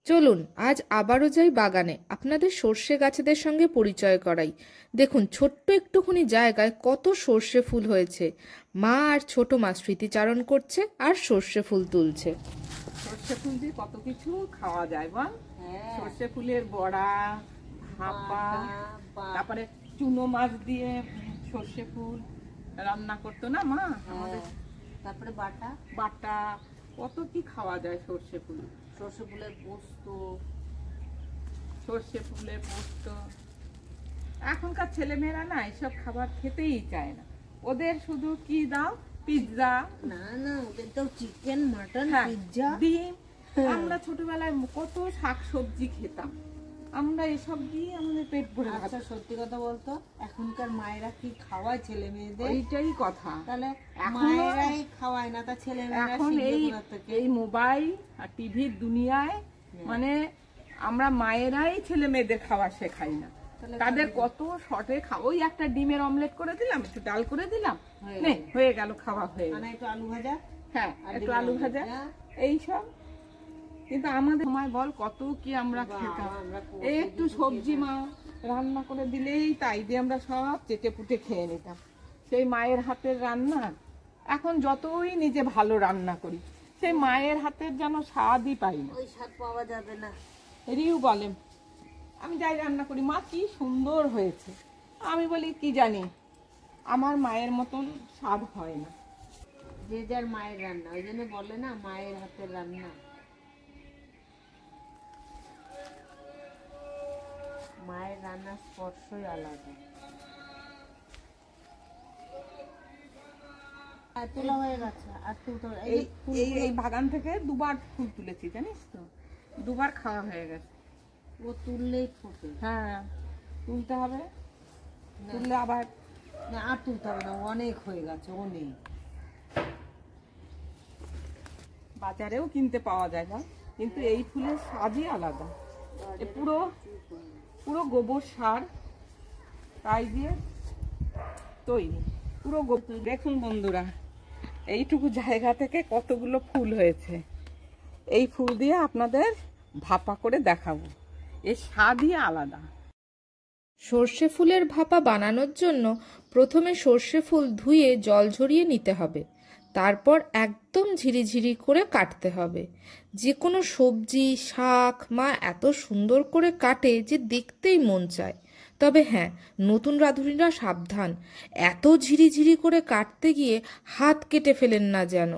চলুন আজ আবারও যাই বাগানে, আপনাদের সর্ষে গাছেদের সঙ্গে পরিচয় করাই। দেখুন ছোট্ট একটুখানি জায়গায় কত সর্ষে ফুল হয়েছে। মা আর ছোট মা স্মৃতিচারণ করছে আর সর্ষে ফুল তুলছে। সর্ষে ফুল দিয়ে কত কিছু খাওয়া যায় বল। সর্ষে ফুলের বড়া, ভাপা, তারপরে চুনো মাছ দিয়ে সর্ষে ফুল রান্না করতো না মা আমাদের। তারপরে বাটা বাটা কত কি খাওয়া যায় সর্ষে ফুল। সর্ষে ফুলের পোস্ত, সর্ষে ফুলের পোস্ত। এখনকার ছেলেমেয়েরা না এসব খাবার খেতেই চায় না। ওদের শুধু কি দাও, পিৎজা। না না, ওদের তো চিকেন, মাটন, পিৎজা, ডিম। আমরা ছোটবেলায় কত শাকসবজি খেতাম, আমরা এসব দিয়ে আমাদের পেট ভরে। আচ্ছা সত্যি কথা বলতো, এখনকার মায়েরা কি খাওয়ায় ছেলে মেয়েদের? এইটাই কথা। তাহলে মায়েরাই খাওয়ায় না, তা ছেলে মেয়েরা এখন এই মোবাইল আর টিভির দুনিয়ায় মানে আমরা মায়েরাই ছেলে মেয়েদের খাওয়া শেখাই না। তাদের কত শর্টে খাওয়া, ওই একটা ডিমের অমলেট করে দিলাম, একটু ডাল করে দিলাম, হয়ে গেল, খাওয়া হয়ে গেল। একটু আলু ভাজা, হ্যাঁ একটু আলু ভাজা, এইসব। কিন্তু আমাদের সময় বল কত কি আমরা খেতাম। এই একটু সবজি মা রান্না করে দিলেই তাই দিয়ে আমরা সব চেটে পুটে খেয়ে নিতাম। সেই মায়ের হাতের রান্না এখন যতই নিজে ভালো রান্না করি, সেই মায়ের হাতের যেন স্বাদই পাই না। ওই স্বাদ পাওয়া যাবে না। রিউ বলে আমি যাই রান্না করি, মা কি সুন্দর হয়েছে। আমি বলি কি জানি, আমার মায়ের মতন স্বাদ হয় না। যে যার মায়ের রান্না, ওই জন্য বলে না মায়ের হাতের রান্না। মায়ের রান্নার স্পর্শই আলাদা। তোলা হয়ে গেছে আর এই বাগান থেকে দুবার ফুল তুলেছি জানিস তো, দুবার খাওয়া হয়ে গেছে। ও তুললেই ফোটে। হ্যাঁ তুলতে হবে, তুললে আবার না, আর তুলতে হবে না, অনেক হয়ে গেছে, অনেক। বাজারেও কিনতে পাওয়া যায় না, কিন্তু এই ফুলের স্বাদই আলাদা। পুরো পুরো গোবর সার তাই দিয়ে তৈরি, পুরো গোবর। দেখুন বন্ধুরা, এইটুকু জায়গা থেকে কতগুলো ফুল হয়েছে। এই ফুল দিয়ে আপনাদের ভাপা করে দেখাবো, এর স্বাদই আলাদা। সর্ষে ফুলের ভাপা বানানোর জন্য প্রথমে সর্ষে ফুল ধুয়ে জল ঝরিয়ে নিতে হবে। তারপর একদম ঝিরিঝিরি করে কাটতে হবে। যে কোনো সবজি, শাক মা এত সুন্দর করে কাটে যে দেখতেই মন চায়। তবে হ্যাঁ, নতুন রাঁধুনিরা সাবধান, এত ঝিরিঝিরি করে কাটতে গিয়ে হাত কেটে ফেলেন না যেন।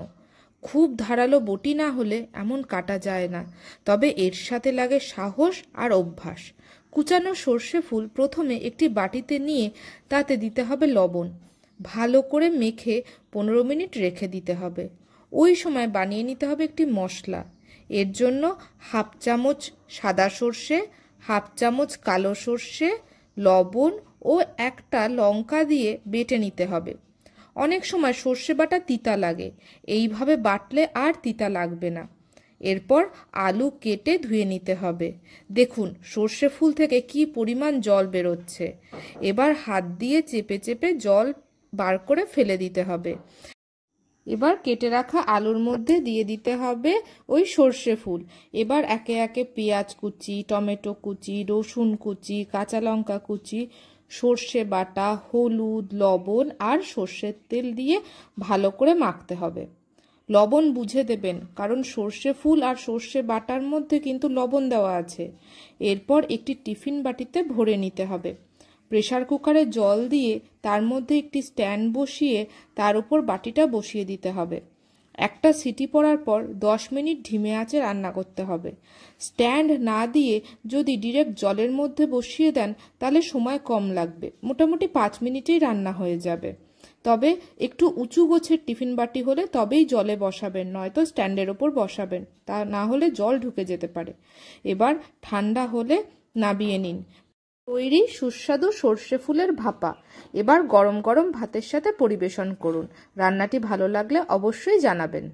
খুব ধারালো বটি না হলে এমন কাটা যায় না। তবে এর সাথে লাগে সাহস আর অভ্যাস। কুচানো সর্ষে ফুল প্রথমে একটি বাটিতে নিয়ে তাতে দিতে হবে লবণ। ভালো করে মেখে 15 মিনিট রেখে দিতে হবে। ওই সময় বানিয়ে নিতে হবে একটি মশলা। এর জন্য হাফ চামচ সাদা সর্ষে, হাফ চামচ কালো সর্ষে, লবণ ও একটা লঙ্কা দিয়ে বেটে নিতে হবে। অনেক সময় সর্ষে বাটা তিতা লাগে, এইভাবে বাটলে আর তিতা লাগবে না। এরপর আলু কেটে ধুয়ে নিতে হবে। দেখুন সর্ষে ফুল থেকে কি পরিমাণ জল বেরোচ্ছে। এবার হাত দিয়ে চেপে চেপে জল বার করে ফেলে দিতে হবে। এবার কেটে রাখা আলুর মধ্যে দিয়ে দিতে হবে ওই সর্ষে ফুল। এবার একে একে পেঁয়াজ কুচি, টমেটো কুচি, রসুন কুচি, কাঁচা লঙ্কা কুচি, সর্ষে বাটা, হলুদ, লবণ আর সর্ষের তেল দিয়ে ভালো করে মাখতে হবে। লবণ বুঝে দেবেন, কারণ সর্ষে ফুল আর সর্ষে বাটার মধ্যে কিন্তু লবণ দেওয়া আছে। এরপর একটি টিফিন বাটিতে ভরে নিতে হবে। প্রেসার কুকারে জল দিয়ে তার মধ্যে একটি স্ট্যান্ড বসিয়ে তার উপর বাটিটা বসিয়ে দিতে হবে। একটা সিটি পড়ার পর 10 মিনিট ধিমে আঁচে রান্না করতে হবে। স্ট্যান্ড না দিয়ে যদি ডিরেক্ট জলের মধ্যে বসিয়ে দেন তাহলে সময় কম লাগবে, মোটামুটি 5 মিনিটেই রান্না হয়ে যাবে। তবে একটু উঁচু গোছের টিফিন বাটি হলে তবেই জলে বসাবেন, নয়তো স্ট্যান্ডের ওপর বসাবেন, তা না হলে জল ঢুকে যেতে পারে। এবার ঠান্ডা হলে নামিয়ে নিন। তৈরি সুস্বাদু সর্ষে ফুলের ভাপা। এবার গরম গরম ভাতের সাথে পরিবেশন করুন। রান্নাটি ভালো লাগলে অবশ্যই জানাবেন।